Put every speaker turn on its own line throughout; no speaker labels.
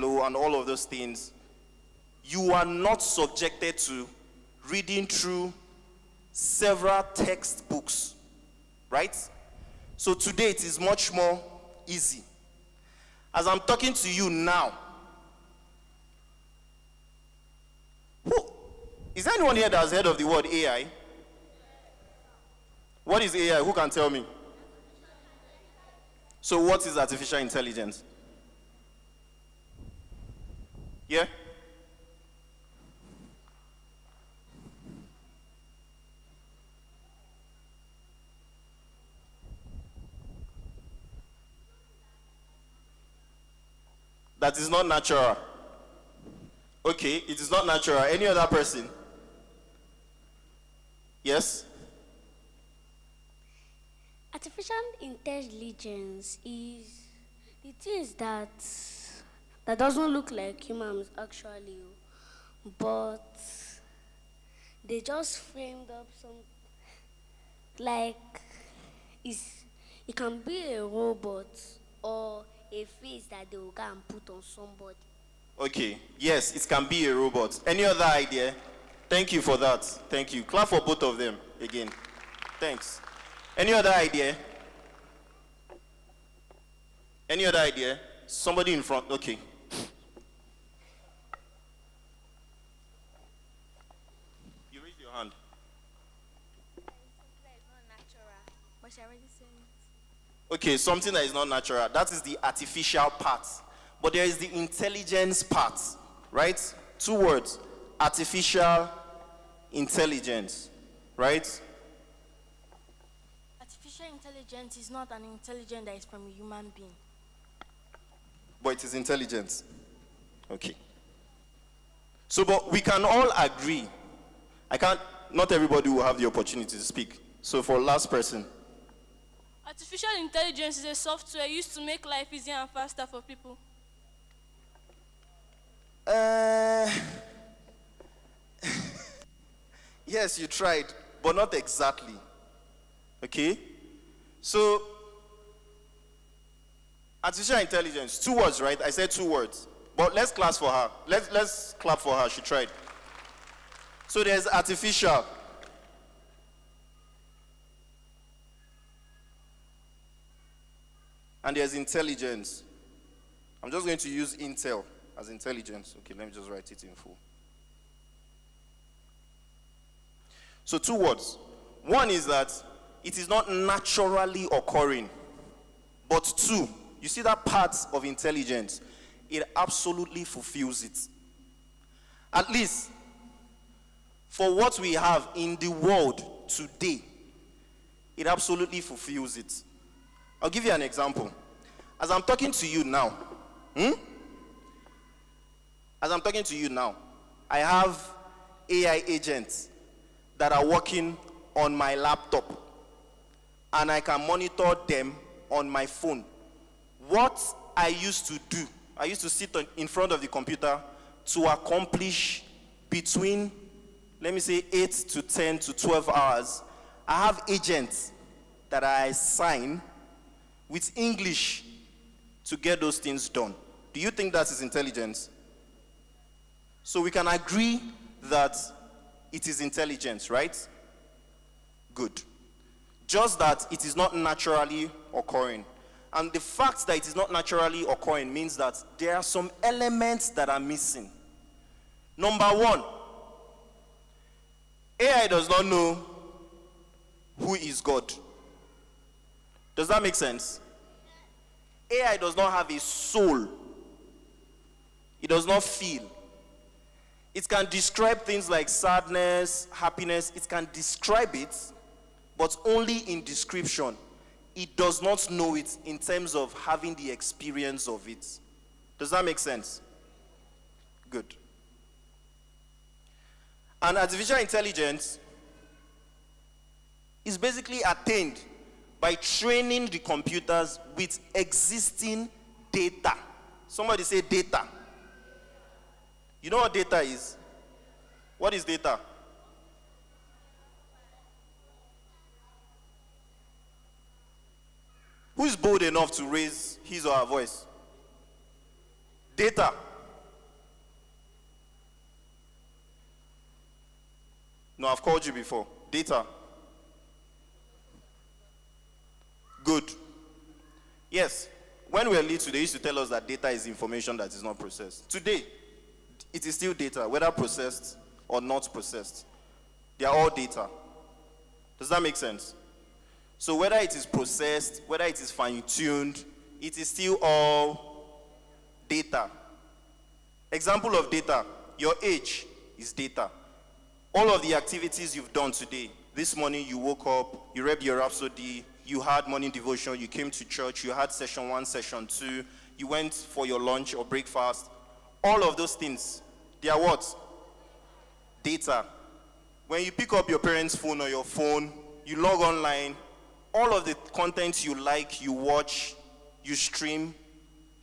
hello and all of those things, you are not subjected to reading through several textbooks, right? So today it is much more easy. As I'm talking to you now, is there anyone here that has heard of the word AI? What is AI? Who can tell me? So what is artificial intelligence? Yeah? That is not natural. Okay, it is not natural. Any other person? Yes?
Artificial intelligence is the things that doesn't look like humans actually, but they just framed up some, like it can be a robot or a face that they will go and put on somebody.
Okay, yes, it can be a robot. Any other idea? Thank you for that. Thank you. Clap for both of them again. Thanks. Any other idea? Any other idea? Somebody in front. Okay. You raise your hand.
Something that is not natural, but she already said it.
Okay, something that is not natural. That is the artificial part. But there is the intelligence part, right? 2 words. Artificial intelligence, right?
Artificial intelligence is not an intelligence that is from a human being.
But it is intelligence. Okay. So, but we can all agree. Not everybody will have the opportunity to speak. So for last person.
Artificial intelligence is a software used to make life easier and faster for people.
Yes, you tried, but not exactly. Okay? So, artificial intelligence, 2 words, right? I said 2 words. But let's clap for her. Let's clap for her. She tried. So there's artificial. And there's intelligence. I'm just going to use intel as intelligence. Okay, let me just write it in full. So 2 words. One is that it is not naturally occurring. But 2, you see that part of intelligence, it absolutely fulfills it. At least, for what we have in the world today, it absolutely fulfills it. I'll give you an example. As I'm talking to you now, I have AI agents that are working on my laptop, and I can monitor them on my phone. What I used to do, I used to sit in front of the computer to accomplish between, let me say, 8 to 10 to 12 hours. I have agents that I assign with English to get those things done. Do you think that is intelligence? So we can agree that it is intelligence, right? Good. Just that it is not naturally occurring. And the fact that it is not naturally occurring means that there are some elements that are missing. Number 1, AI does not know who is God. Does that make sense? AI does not have a soul. It does not feel. It can describe things like sadness, happiness. It can describe it, but only in description. It does not know it in terms of having the experience of it. Does that make sense? Good. And artificial intelligence is basically attained by training the computers with existing data. Somebody say data. You know what data is? What is data? Who is bold enough to raise his or her voice? Data. No, I've called you before. Data. Good. Yes. When we were little, they used to tell us that data is information that is not processed. Today, it is still data, whether processed or not processed. They are all data. Does that make sense? So whether it is processed, whether it is fine-tuned, it is still all data. Example of data, your age is data. All of the activities you've done today, this morning you woke up, you read your rhapsody, you had morning devotion, you came to church, you had session 1, session 2, you went for your lunch or breakfast. All of those things, they are what? Data. When you pick up your parents' phone or your phone, you log online, all of the content you like, you watch, you stream,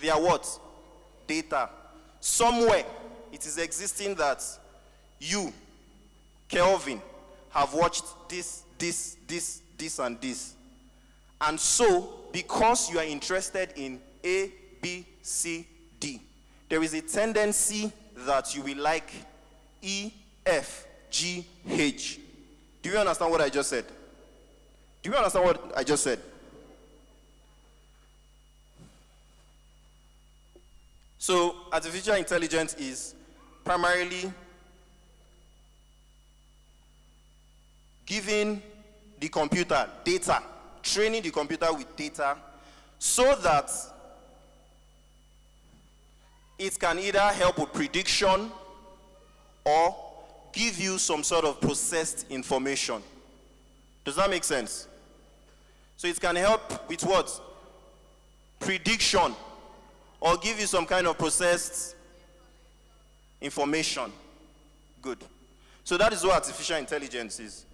they are what? Data. Somewhere, it is existing that you, Kelvin, have watched this, and this. And so, because you are interested in A, B, C, D, there is a tendency that you will like E, F, G, H. Do you understand what I just said? Do you understand what I just said? So, artificial intelligence is primarily giving the computer data, training the computer with data so that it can either help with prediction or give you some sort of processed information. Does that make sense? So it can help with what? Prediction, or give you some kind of processed information. Good. So that is what artificial intelligence is.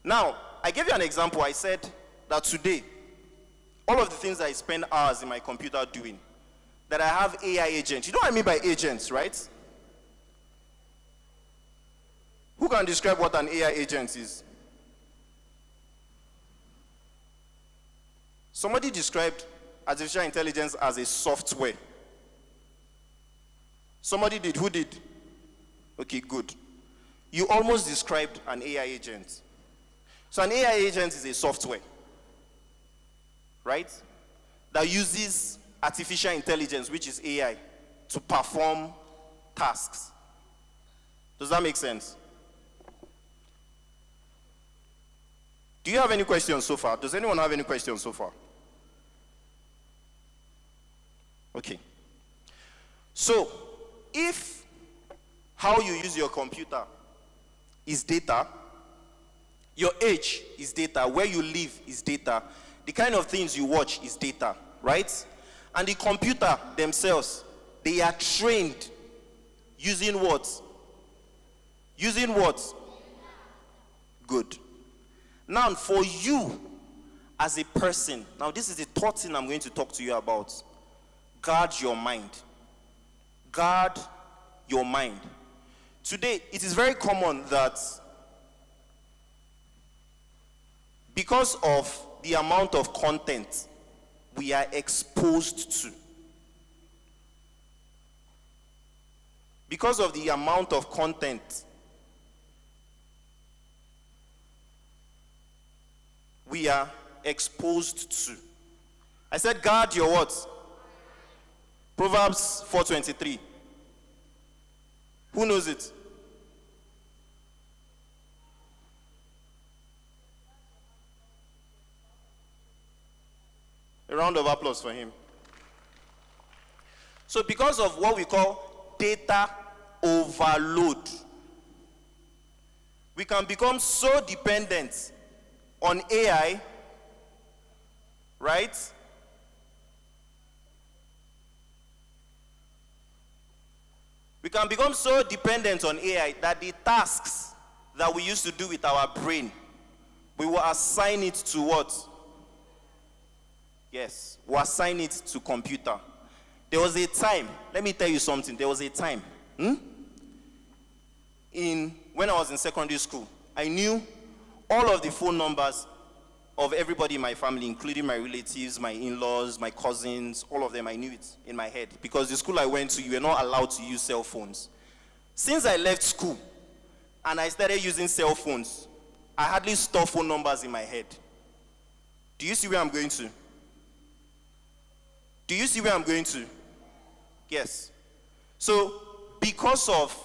Now, I gave you an example. I said that today, all of the things that I spend hours in my computer doing, that I have AI agents. You know what I mean by agents, right? Who can describe what an AI agent is? Somebody described artificial intelligence as a software. Somebody did. Who did? Okay, good. You almost described an AI agent. So an AI agent is a software, right? That uses artificial intelligence, which is AI, to perform tasks. Does that make sense? Do you have any questions so far? Does anyone have any questions so far? Okay. So, if how you use your computer is data, your age is data, where you live is data, the kind of things you watch is data, right? And the computer themselves, they are trained using what? Using what? Good. Now, for you as a person, now this is the third thing I'm going to talk to you about. Guard your mind. Guard your mind. Today, it is very common that because of the amount of content we are exposed to, because of the amount of content we are exposed to. I said guard your what? Proverbs 4:23. Who knows it? A round of applause for him. So because of what we call data overload, we can become so dependent on AI, right? We can become so dependent on AI that the tasks that we used to do with our brain, we will assign it to what? Yes, we assign it to computer. There was a time, let me tell you something, there was a time, when I was in secondary school, I knew all of the phone numbers of everybody in my family, including my relatives, my in-laws, my cousins, all of them, I knew it in my head. Because the school I went to, you were not allowed to use cell phones. Since I left school, and I started using cell phones, I hardly store phone numbers in my head. Do you see where I'm going to? Do you see where I'm going to? Yes. So, because of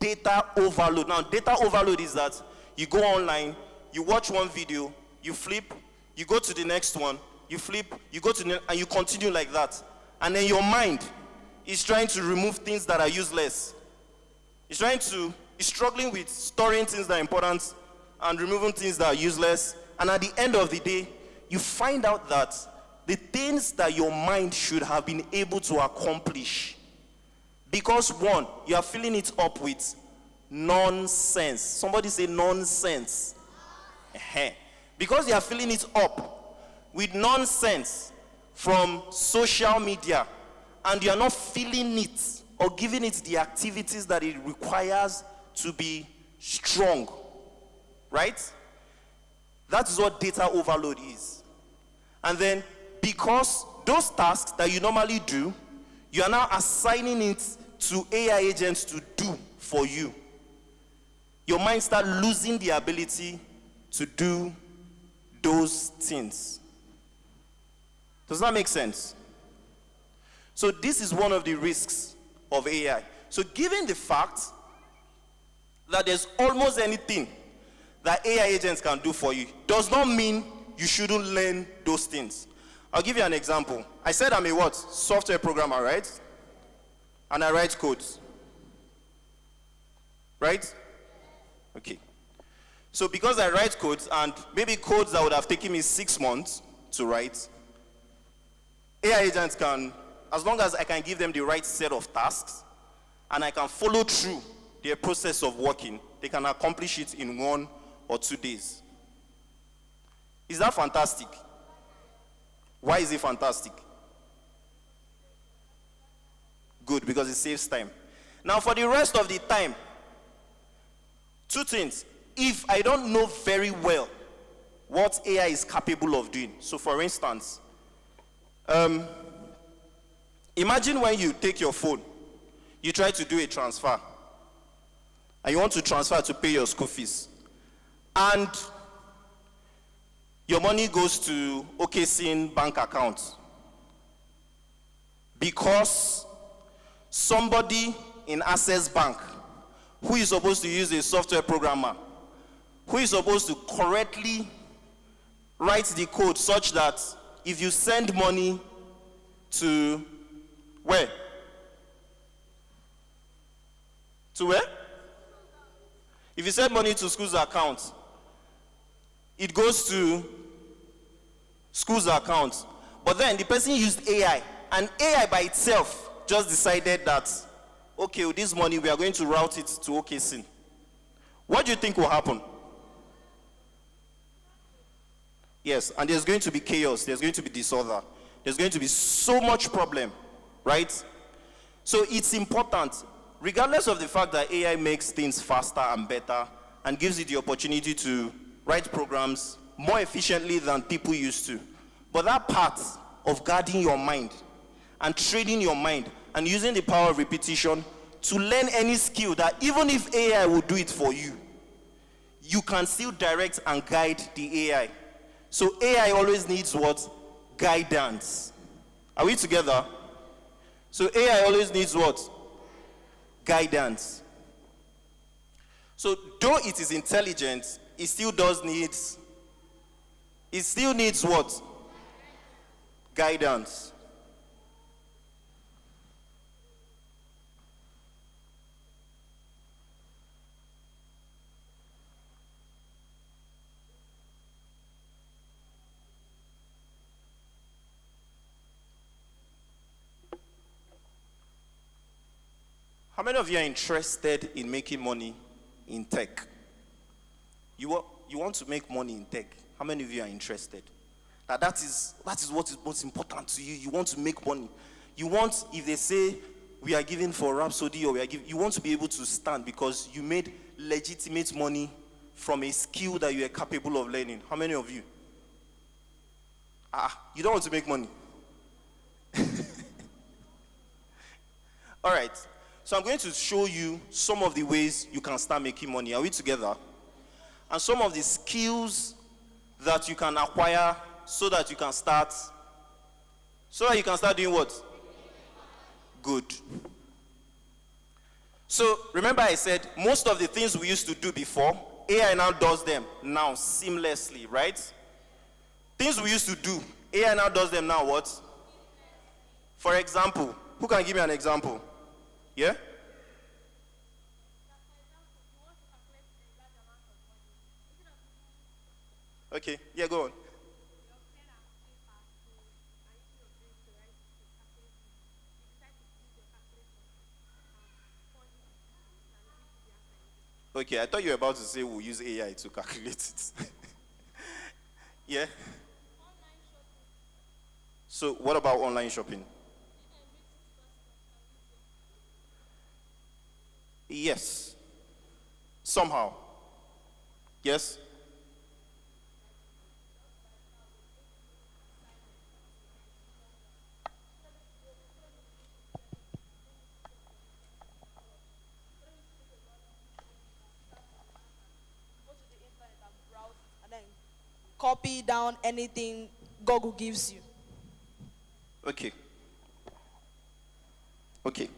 data overload. Now, data overload is that you go online, you watch one video, you flip, you go to the next one, you flip, you go to the and you continue like that. And then your mind is trying to remove things that are useless. It's struggling with storing things that are important and removing things that are useless. And at the end of the day, you find out that the things that your mind should have been able to accomplish, because one, you are filling it up with nonsense. Somebody say nonsense. Because you are filling it up with nonsense from social media, and you are not filling it or giving it the activities that it requires to be strong, right? That is what data overload is. And then, because those tasks that you normally do, you are now assigning it to AI agents to do for you. Your mind starts losing the ability to do those things. Does that make sense? So this is one of the risks of AI. So given the fact that there's almost anything that AI agents can do for you, does not mean you shouldn't learn those things. I'll give you an example. I said I'm a what? Software programmer, right? And I write codes. Right? Okay. So because I write codes, and maybe codes that would have taken me 6 months to write, AI agents can, as long as I can give them the right set of tasks, and I can follow through their process of working, they can accomplish it in 1 or 2 days. Is that fantastic? Why is it fantastic? Good, because it saves time. Now for the rest of the time, 2 things. If I don't know very well what AI is capable of doing, so for instance, imagine when you take your phone, you try to do a transfer, and you want to transfer to pay your school fees, and your money goes to OKC's bank account because somebody in Access Bank, who is supposed to use a software programmer, who is supposed to correctly write the code such that if you send money to where? To where? If you send money to school's account, it goes to school's account. But then the person used AI, and AI by itself just decided that, okay, with this money we are going to route it to OKC. What do you think will happen? Yes, and there's going to be chaos, there's going to be disorder, there's going to be so much problem, right? So it's important, regardless of the fact that AI makes things faster and better and gives you the opportunity to write programs more efficiently than people used to. But that part of guarding your mind and training your mind and using the power of repetition to learn any skill that even if AI will do it for you, you can still direct and guide the AI. So AI always needs what? Guidance. Are we together? So AI always needs what? Guidance. So though it is intelligent, it still needs what? Guidance. How many of you are interested in making money in tech? You want to make money in tech. How many of you are interested? That is what is most important to you. You want to make money. You want, if they say we are giving for Rhapsody or you want to be able to stand because you made legitimate money from a skill that you are capable of learning. How many of you? You don't want to make money. All right. So I'm going to show you some of the ways you can start making money. Are we together? And some of the skills that you can acquire so that you can start doing what? Good. So remember I said most of the things we used to do before, AI now does them now seamlessly, right? Things we used to do, AI now does them now what? For example, who can give me an example? Yeah? Okay, yeah, go on. Okay, I thought you were about to say we'll use AI to calculate it. Yeah? So, what about online shopping? Yes. Somehow. Yes?
And then copy down anything Google gives you.
Okay. Okay.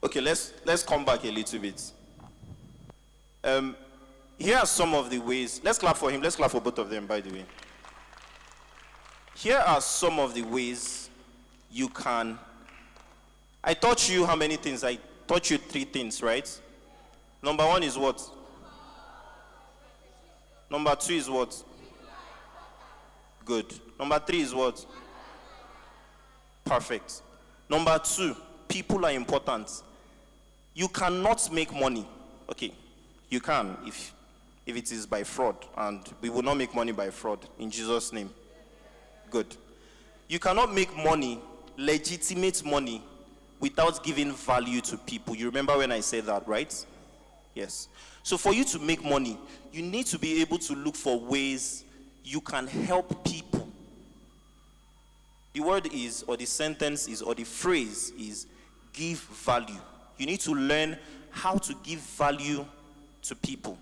Okay, let's come back a little bit. Here are some of the ways. Let's clap for him. Let's clap for both of them, by the way. Here are some of the ways you can. I taught you how many things? I taught you 3 things, right? Number 1 is what? Number 2 is what? Good. Number 3 is what? Perfect. Number 2, people are important. You cannot make money. Okay, you can if it is by fraud, and we will not make money by fraud in Jesus' name. Good. You cannot make money, legitimate money, without giving value to people. You remember when I said that, right? Yes. So for you to make money, you need to be able to look for ways you can help people. The word is, or the sentence is, or the phrase is, give value. You need to learn how to give value to people.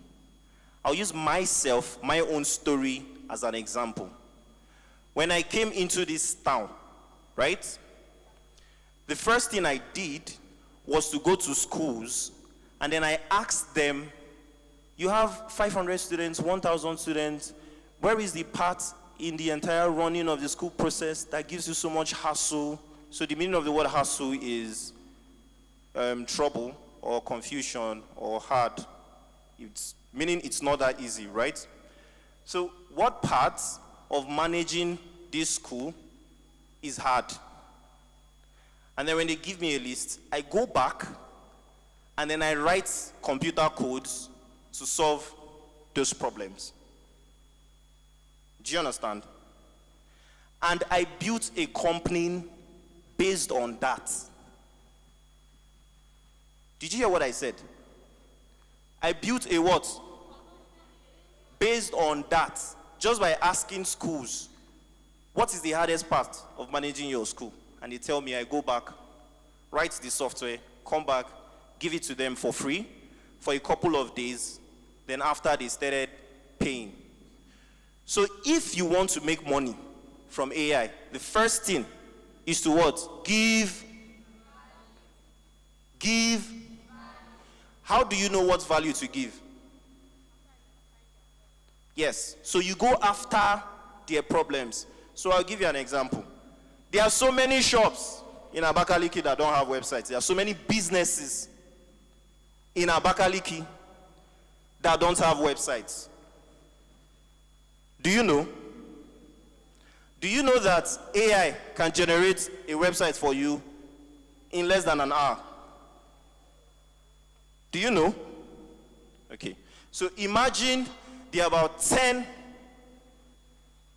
I'll use myself, my own story, as an example. When I came into this town, right? The first thing I did was to go to schools, and then I asked them, you have 500 students, 1,000 students, where is the part in the entire running of the school process that gives you so much hassle? So the meaning of the word hassle is trouble or confusion or hard. It's meaning it's not that easy, right? So what part of managing this school is hard? And then when they give me a list, I go back and then I write computer codes to solve those problems. Do you understand? And I built a company based on that. Did you hear what I said? I built a what? Based on that. Just by asking schools, what is the hardest part of managing your school? And they tell me, I go back, write the software, come back, give it to them for free for a couple of days. Then after, they started paying. So if you want to make money from AI, the first thing is to what? Give. How do you know what value to give? Yes. So you go after their problems. So I'll give you an example. There are so many shops in Abakaliki that don't have websites. There are so many businesses in Abakaliki that don't have websites. Do you know? Do you know that AI can generate a website for you in less than an hour? Do you know? Okay. So imagine there are about 10,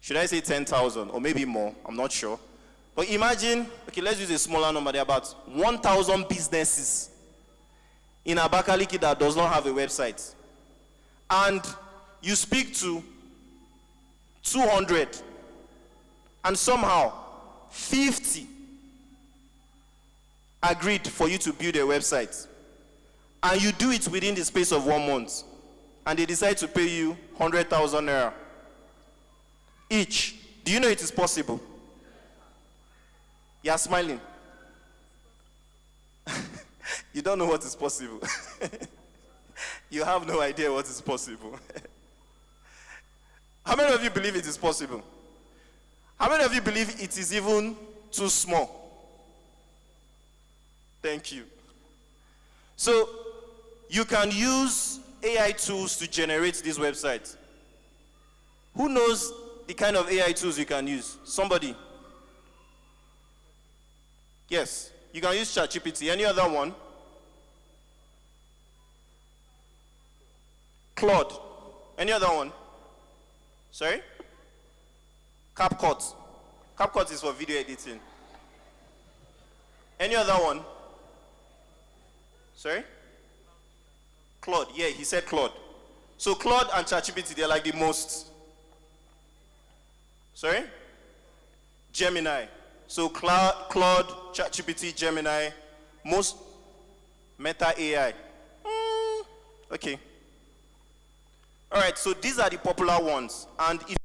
should I say 10,000 or maybe more, I'm not sure. But imagine, okay, let's use a smaller number. There are about 1,000 businesses in Abakaliki that does not have a website. And you speak to 200, and somehow 50 agreed for you to build a website, and you do it within the space of 1 month, and they decide to pay you 100,000 naira each, do you know it is possible? You are smiling. You don't know what is possible. You have no idea what is possible. How many of you believe it is possible? How many of you believe it is even too small? Thank you. So, you can use AI tools to generate this website. Who knows the kind of AI tools you can use? Somebody? Yes, you can use ChatGPT. Any other one? Claude. Any other one? Sorry? CapCut. CapCut is for video editing. Any other one? Sorry? Claude. Yeah, he said Claude. So Claude and ChatGPT, they're like the most. Sorry? Gemini. So Claude, ChatGPT, Gemini, most Meta AI. Okay. All right, so these are the popular ones. And if